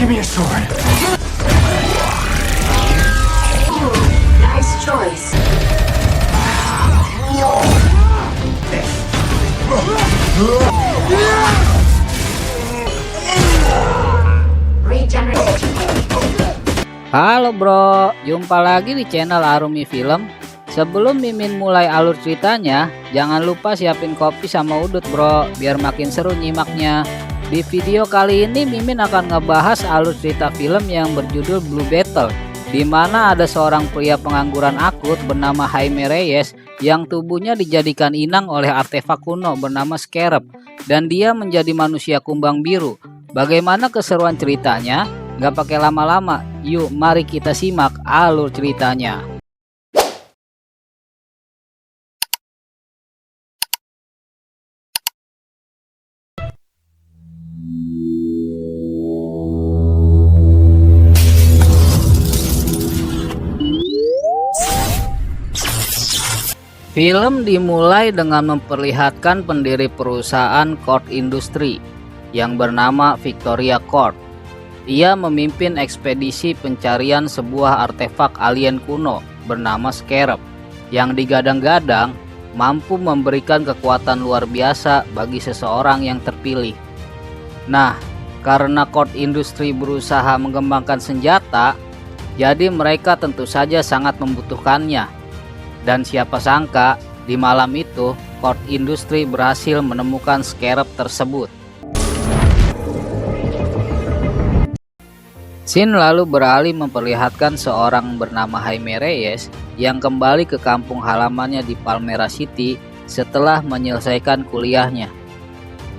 Give me a sword. Nice choice. Regeneration. Halo bro, jumpa lagi di channel Arumi Film. Sebelum Mimin mulai alur ceritanya, jangan lupa siapin kopi sama udut bro, biar makin seru nyimaknya. Di video kali ini Mimin akan ngebahas alur cerita film yang berjudul Blue Beetle, di mana ada seorang pria pengangguran akut bernama Jaime Reyes yang tubuhnya dijadikan inang oleh artefak kuno bernama Scarab, dan dia menjadi manusia kumbang biru. Bagaimana keseruan ceritanya? Gak pakai lama-lama, yuk mari kita simak alur ceritanya. Film dimulai dengan memperlihatkan pendiri perusahaan Kord Industri yang bernama Victoria Kord. Ia memimpin ekspedisi pencarian sebuah artefak alien kuno bernama Scarab yang digadang-gadang mampu memberikan kekuatan luar biasa bagi seseorang yang terpilih. Nah, karena Kord Industri berusaha mengembangkan senjata, jadi mereka tentu saja sangat membutuhkannya. Dan siapa sangka di malam itu Kord Industri berhasil menemukan Scarab tersebut. Scene lalu beralih memperlihatkan seorang bernama Jaime Reyes yang kembali ke kampung halamannya di Palmera City setelah menyelesaikan kuliahnya.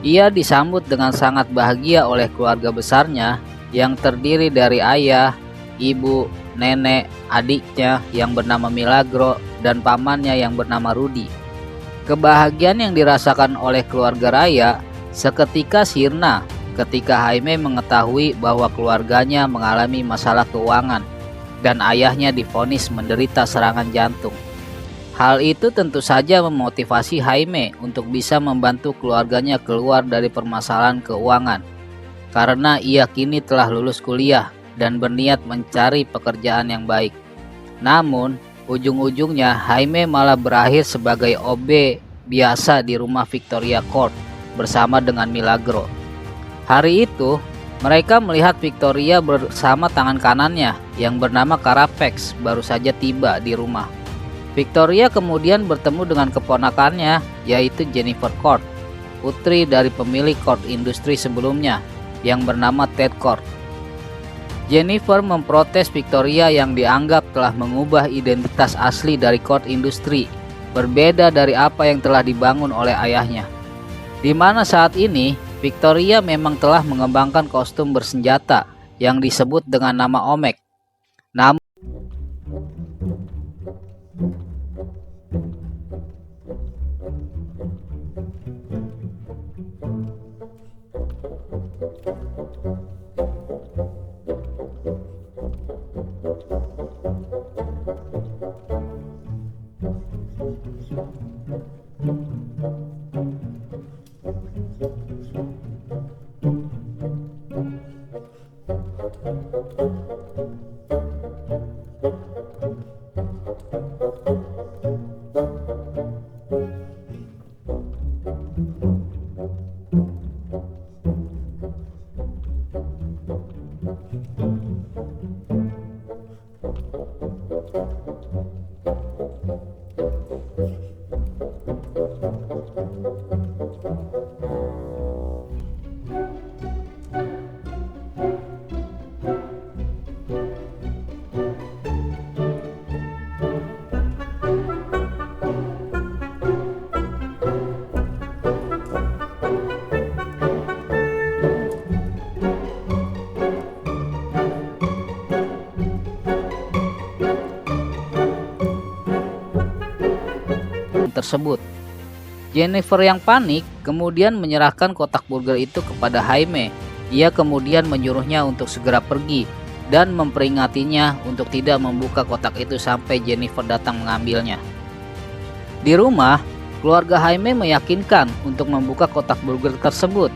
Ia disambut dengan sangat bahagia oleh keluarga besarnya yang terdiri dari ayah, ibu, nenek, adiknya yang bernama Milagro, dan pamannya yang bernama Rudy. Kebahagiaan yang dirasakan oleh keluarga raya seketika sirna ketika Jaime mengetahui bahwa keluarganya mengalami masalah keuangan dan ayahnya divonis menderita serangan jantung. Hal itu tentu saja memotivasi Jaime untuk bisa membantu keluarganya keluar dari permasalahan keuangan, karena ia kini telah lulus kuliah dan berniat mencari pekerjaan yang baik. Namun, ujung-ujungnya Jaime malah berakhir sebagai OB biasa di rumah Victoria Kord bersama dengan Milagro. Hari itu, mereka melihat Victoria bersama tangan kanannya yang bernama Carapax baru saja tiba di rumah. Victoria kemudian bertemu dengan keponakannya, yaitu Jennifer Kord, putri dari pemilik Kord Industri sebelumnya yang bernama Ted Kord. Jennifer memprotes Victoria yang dianggap telah mengubah identitas asli dari Kord Industri, berbeda dari apa yang telah dibangun oleh ayahnya. Di mana saat ini Victoria memang telah mengembangkan kostum bersenjata yang disebut dengan nama Omek. Namun tersebut. Jennifer yang panik kemudian menyerahkan kotak burger itu kepada Jaime. Ia kemudian menyuruhnya untuk segera pergi dan memperingatinya untuk tidak membuka kotak itu sampai Jennifer datang mengambilnya. Di rumah, keluarga Jaime meyakinkan untuk membuka kotak burger tersebut.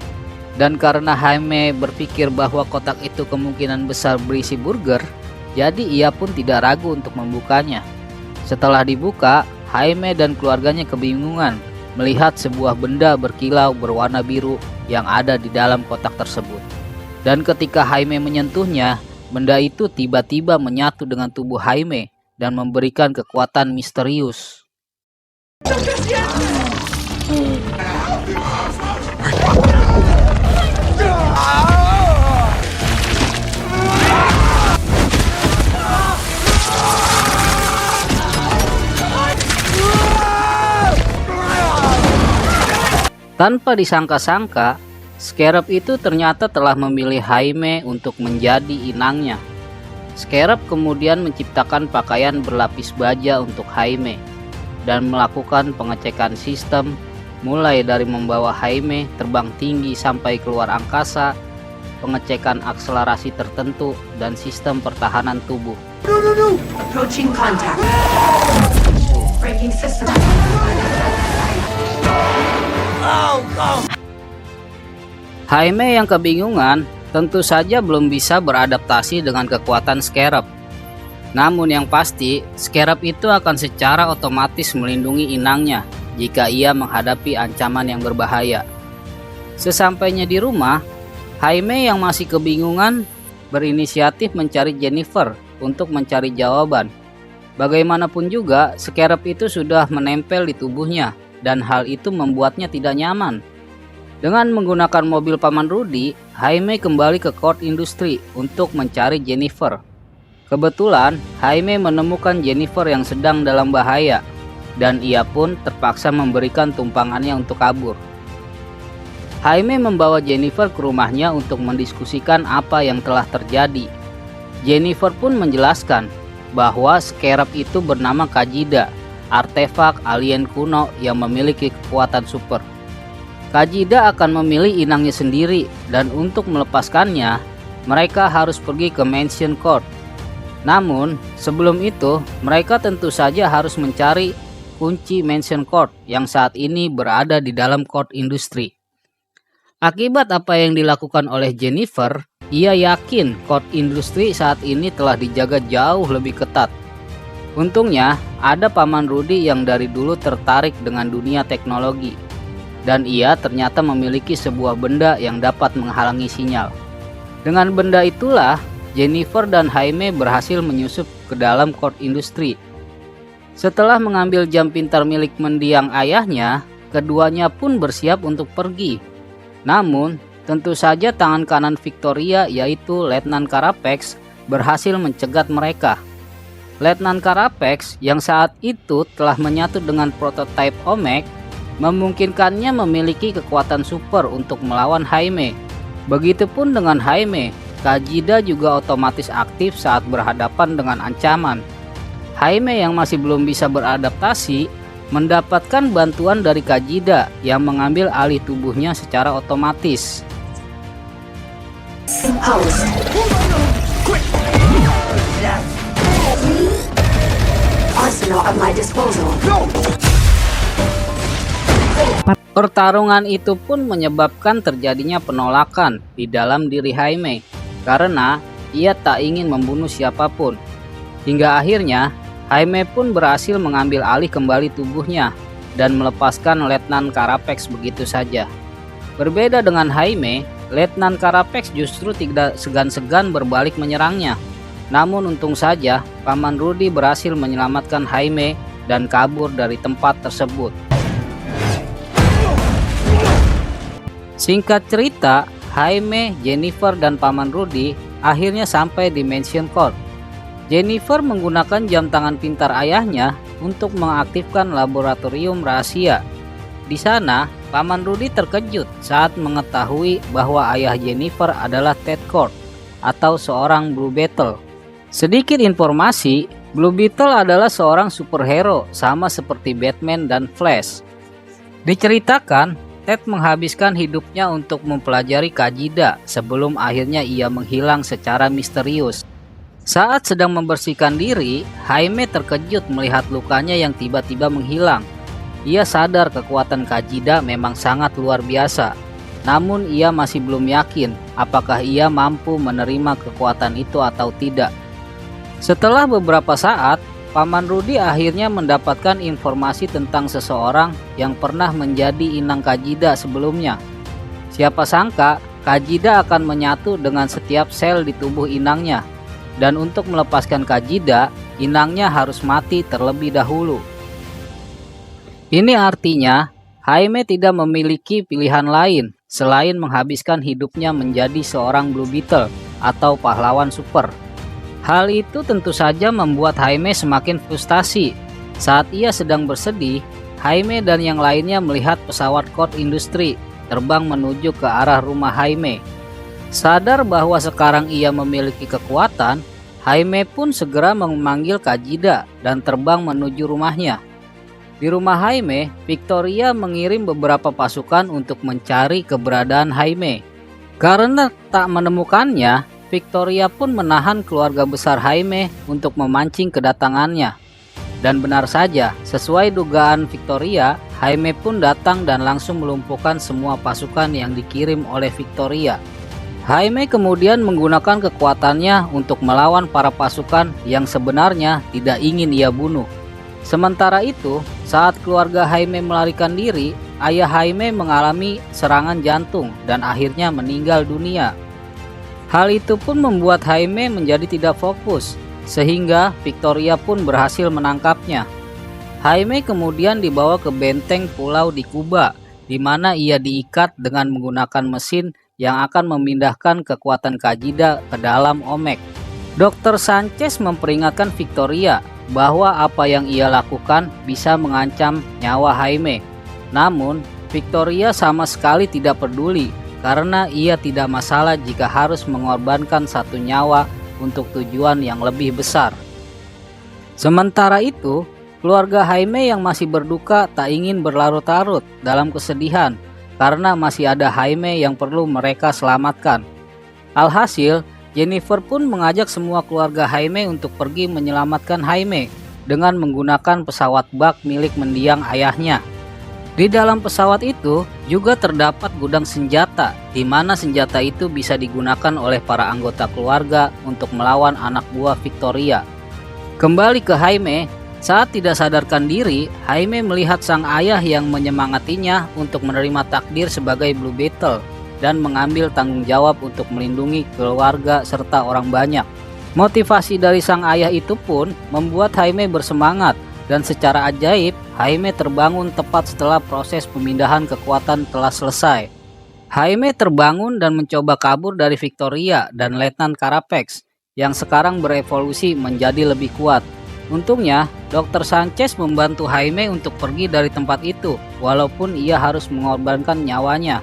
Dan karena Jaime berpikir bahwa kotak itu kemungkinan besar berisi burger, jadi ia pun tidak ragu untuk membukanya. Setelah dibuka, Jaime dan keluarganya kebingungan melihat sebuah benda berkilau berwarna biru yang ada di dalam kotak tersebut. Dan ketika Jaime menyentuhnya, benda itu tiba-tiba menyatu dengan tubuh Jaime dan memberikan kekuatan misterius. Tanpa disangka-sangka, Scarab itu ternyata telah memilih Jaime untuk menjadi inangnya. Scarab kemudian menciptakan pakaian berlapis baja untuk Jaime dan melakukan pengecekan sistem, mulai dari membawa Jaime terbang tinggi sampai keluar angkasa, pengecekan akselerasi tertentu, dan sistem pertahanan tubuh. Approaching contact. Breaking system. Jaime yang kebingungan tentu saja belum bisa beradaptasi dengan kekuatan Scarab. Namun yang pasti, Scarab itu akan secara otomatis melindungi inangnya jika ia menghadapi ancaman yang berbahaya. Sesampainya di rumah, Jaime yang masih kebingungan berinisiatif mencari Jennifer untuk mencari jawaban. Bagaimanapun juga, Scarab itu sudah menempel di tubuhnya dan hal itu membuatnya tidak nyaman. Dengan menggunakan mobil Paman Rudy, Jaime kembali ke Court Industry untuk mencari Jennifer. Kebetulan, Jaime menemukan Jennifer yang sedang dalam bahaya, dan ia pun terpaksa memberikan tumpangannya untuk kabur. Jaime membawa Jennifer ke rumahnya untuk mendiskusikan apa yang telah terjadi. Jennifer pun menjelaskan bahwa Scarab itu bernama Kajida, artefak alien kuno yang memiliki kekuatan super. Kajida akan memilih inangnya sendiri, dan untuk melepaskannya, mereka harus pergi ke Mansion Court. Namun, sebelum itu, mereka tentu saja harus mencari kunci Mansion Court yang saat ini berada di dalam Court Industry. Akibat apa yang dilakukan oleh Jennifer, ia yakin Court Industry saat ini telah dijaga jauh lebih ketat. Untungnya, ada Paman Rudy yang dari dulu tertarik dengan dunia teknologi. Dan ia ternyata memiliki sebuah benda yang dapat menghalangi sinyal. Dengan benda itulah, Jennifer dan Jaime berhasil menyusup ke dalam Court Industry. Setelah mengambil jam pintar milik mendiang ayahnya, keduanya pun bersiap untuk pergi. Namun, tentu saja tangan kanan Victoria yaitu Letnan Carapax berhasil mencegat mereka. Letnan Carapax yang saat itu telah menyatu dengan prototipe Omek memungkinkannya memiliki kekuatan super untuk melawan Jaime. Begitupun dengan Jaime, Kajida juga otomatis aktif saat berhadapan dengan ancaman. Jaime yang masih belum bisa beradaptasi mendapatkan bantuan dari Kajida yang mengambil alih tubuhnya secara otomatis. Arsenal at my disposal. Pertarungan itu pun menyebabkan terjadinya penolakan di dalam diri Jaime karena ia tak ingin membunuh siapapun. Hingga akhirnya Jaime pun berhasil mengambil alih kembali tubuhnya dan melepaskan Letnan Carapax begitu saja. Berbeda dengan Jaime, Letnan Carapax justru tidak segan-segan berbalik menyerangnya. Namun untung saja Paman Rudy berhasil menyelamatkan Jaime dan kabur dari tempat tersebut. Singkat cerita, Jaime, Jennifer, dan Paman Rudy akhirnya sampai di Mansion Court. Jennifer menggunakan jam tangan pintar ayahnya untuk mengaktifkan laboratorium rahasia. Di sana, Paman Rudy terkejut saat mengetahui bahwa ayah Jennifer adalah Ted Kord atau seorang Blue Beetle. Sedikit informasi, Blue Beetle adalah seorang superhero sama seperti Batman dan Flash. Diceritakan, Ted menghabiskan hidupnya untuk mempelajari Kajida sebelum akhirnya ia menghilang secara misterius. Saat sedang membersihkan diri, Jaime terkejut melihat lukanya yang tiba-tiba menghilang. Ia sadar kekuatan Kajida memang sangat luar biasa. namun ia masih belum yakin apakah ia mampu menerima kekuatan itu atau tidak. Setelah beberapa saat, Paman Rudi akhirnya mendapatkan informasi tentang seseorang yang pernah menjadi inang Kajida sebelumnya. Siapa sangka Kajida akan menyatu dengan setiap sel di tubuh inangnya, dan untuk melepaskan Kajida, inangnya harus mati terlebih dahulu. Ini artinya Jaime tidak memiliki pilihan lain selain menghabiskan hidupnya menjadi seorang Blue Beetle atau pahlawan super. Hal itu tentu saja membuat Jaime semakin frustasi. Saat ia sedang bersedih, Jaime dan yang lainnya melihat pesawat Code Industry terbang menuju ke arah rumah Jaime. Sadar bahwa sekarang ia memiliki kekuatan, Jaime pun segera memanggil Kajida dan terbang menuju rumahnya. Di rumah Jaime, Victoria mengirim beberapa pasukan untuk mencari keberadaan Jaime. Karena tak menemukannya, Victoria pun menahan keluarga besar Jaime untuk memancing kedatangannya. Dan benar saja, sesuai dugaan Victoria, Jaime pun datang dan langsung melumpuhkan semua pasukan yang dikirim oleh Victoria. Jaime kemudian menggunakan kekuatannya untuk melawan para pasukan yang sebenarnya tidak ingin ia bunuh. Sementara itu, saat keluarga Jaime melarikan diri, ayah Jaime mengalami serangan jantung dan akhirnya meninggal dunia. Hal itu pun membuat Jaime menjadi tidak fokus, sehingga Victoria pun berhasil menangkapnya. Jaime kemudian dibawa ke benteng pulau di Kuba, di mana ia diikat dengan menggunakan mesin yang akan memindahkan kekuatan Kajida ke dalam Omek. Dr. Sanchez memperingatkan Victoria bahwa apa yang ia lakukan bisa mengancam nyawa Jaime. Namun, Victoria sama sekali tidak peduli karena ia tidak masalah jika harus mengorbankan satu nyawa untuk tujuan yang lebih besar. Sementara itu, keluarga Jaime yang masih berduka tak ingin berlarut-larut dalam kesedihan karena masih ada Jaime yang perlu mereka selamatkan. Alhasil, Jennifer pun mengajak semua keluarga Jaime untuk pergi menyelamatkan Jaime dengan menggunakan pesawat bak milik mendiang ayahnya. Di dalam pesawat itu juga terdapat gudang senjata, di mana senjata itu bisa digunakan oleh para anggota keluarga untuk melawan anak buah Victoria. Kembali ke Jaime, saat tidak sadarkan diri, Jaime melihat sang ayah yang menyemangatinya untuk menerima takdir sebagai Blue Beetle dan mengambil tanggung jawab untuk melindungi keluarga serta orang banyak. Motivasi dari sang ayah itu pun membuat Jaime bersemangat, dan secara ajaib Jaime terbangun tepat setelah proses pemindahan kekuatan telah selesai. Jaime terbangun dan mencoba kabur dari Victoria dan Letnan Carapax yang sekarang berevolusi menjadi lebih kuat. Untungnya, Dr. Sanchez membantu Jaime untuk pergi dari tempat itu, walaupun ia harus mengorbankan nyawanya.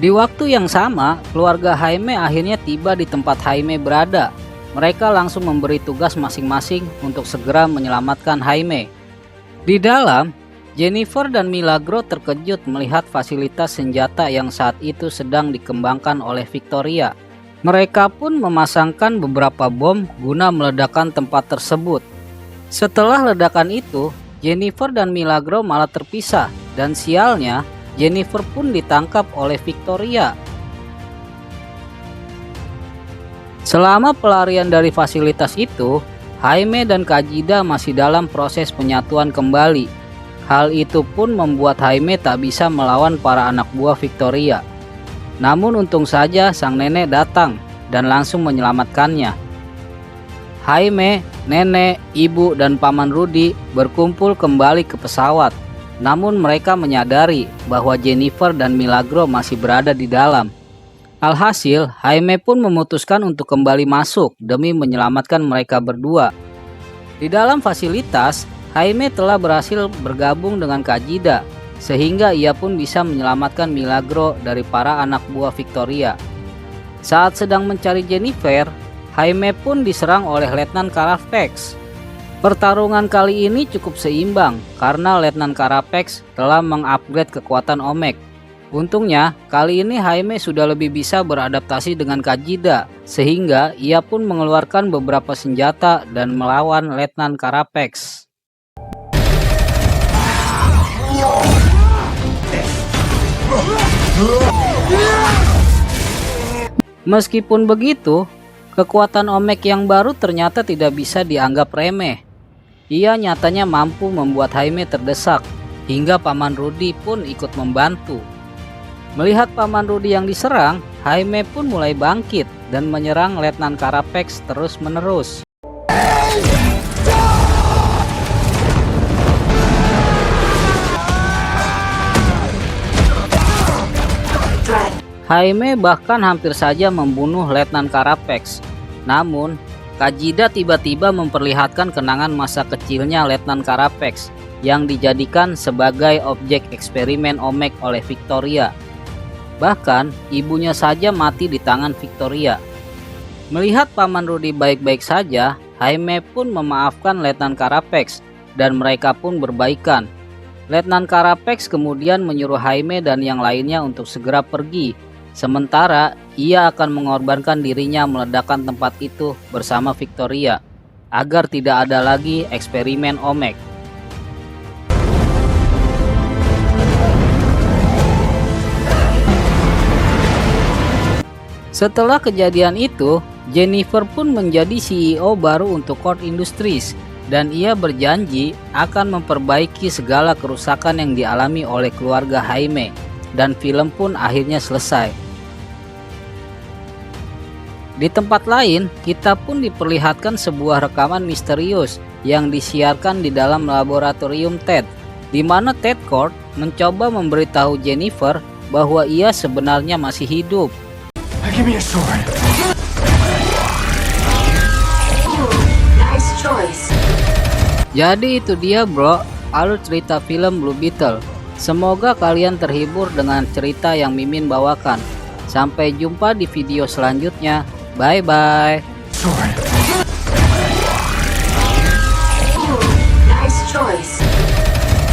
Di waktu yang sama, keluarga Jaime akhirnya tiba di tempat Jaime berada. Mereka langsung memberi tugas masing-masing untuk segera menyelamatkan Jaime. Di dalam, Jennifer dan Milagro terkejut melihat fasilitas senjata yang saat itu sedang dikembangkan oleh Victoria. Mereka pun memasangkan beberapa bom guna meledakkan tempat tersebut. Setelah ledakan itu, Jennifer dan Milagro malah terpisah, dan sialnya, Jennifer pun ditangkap oleh Victoria. Selama pelarian dari fasilitas itu, Jaime dan Kajida masih dalam proses penyatuan kembali. Hal itu pun membuat Jaime tak bisa melawan para anak buah Victoria. Namun untung saja sang nenek datang dan langsung menyelamatkannya. Jaime, nenek, ibu, dan Paman Rudi berkumpul kembali ke pesawat. Namun mereka menyadari bahwa Jennifer dan Milagro masih berada di dalam. Alhasil, Jaime pun memutuskan untuk kembali masuk demi menyelamatkan mereka berdua. Di dalam fasilitas, Jaime telah berhasil bergabung dengan Kajida, sehingga ia pun bisa menyelamatkan Milagro dari para anak buah Victoria. Saat sedang mencari Jennifer, Jaime pun diserang oleh Letnan Carapax. Pertarungan kali ini cukup seimbang karena Letnan Carapax telah mengupgrade kekuatan Omek. Untungnya, kali ini Jaime sudah lebih bisa beradaptasi dengan Kajida, sehingga ia pun mengeluarkan beberapa senjata dan melawan Letnan Carapax. Meskipun begitu, kekuatan Omek yang baru ternyata tidak bisa dianggap remeh. Ia nyatanya mampu membuat Jaime terdesak, hingga Paman Rudy pun ikut membantu. Melihat Paman Rudy yang diserang, Jaime pun mulai bangkit dan menyerang Letnan Carapax terus-menerus. Jaime bahkan hampir saja membunuh Letnan Carapax. Namun, Kajida tiba-tiba memperlihatkan kenangan masa kecilnya Letnan Carapax yang dijadikan sebagai objek eksperimen Omek oleh Victoria. Bahkan, ibunya saja mati di tangan Victoria. Melihat Paman Rudy baik-baik saja, Jaime pun memaafkan Letnan Carapax dan mereka pun berbaikan. Letnan Carapax kemudian menyuruh Jaime dan yang lainnya untuk segera pergi. Sementara ia akan mengorbankan dirinya meledakkan tempat itu bersama Victoria agar tidak ada lagi eksperimen Omek. Setelah kejadian itu, Jennifer pun menjadi CEO baru untuk Kord Industries dan ia berjanji akan memperbaiki segala kerusakan yang dialami oleh keluarga Jaime dan film pun akhirnya selesai. Di tempat lain, kita pun diperlihatkan sebuah rekaman misterius yang disiarkan di dalam laboratorium Ted, di mana Ted Kord mencoba memberitahu Jennifer bahwa ia sebenarnya masih hidup. Give me a sword. Nice choice. Jadi itu dia bro, alur cerita film Blue Beetle. Semoga kalian terhibur dengan cerita yang Mimin bawakan. Sampai jumpa di video selanjutnya. Bye bye. Sword.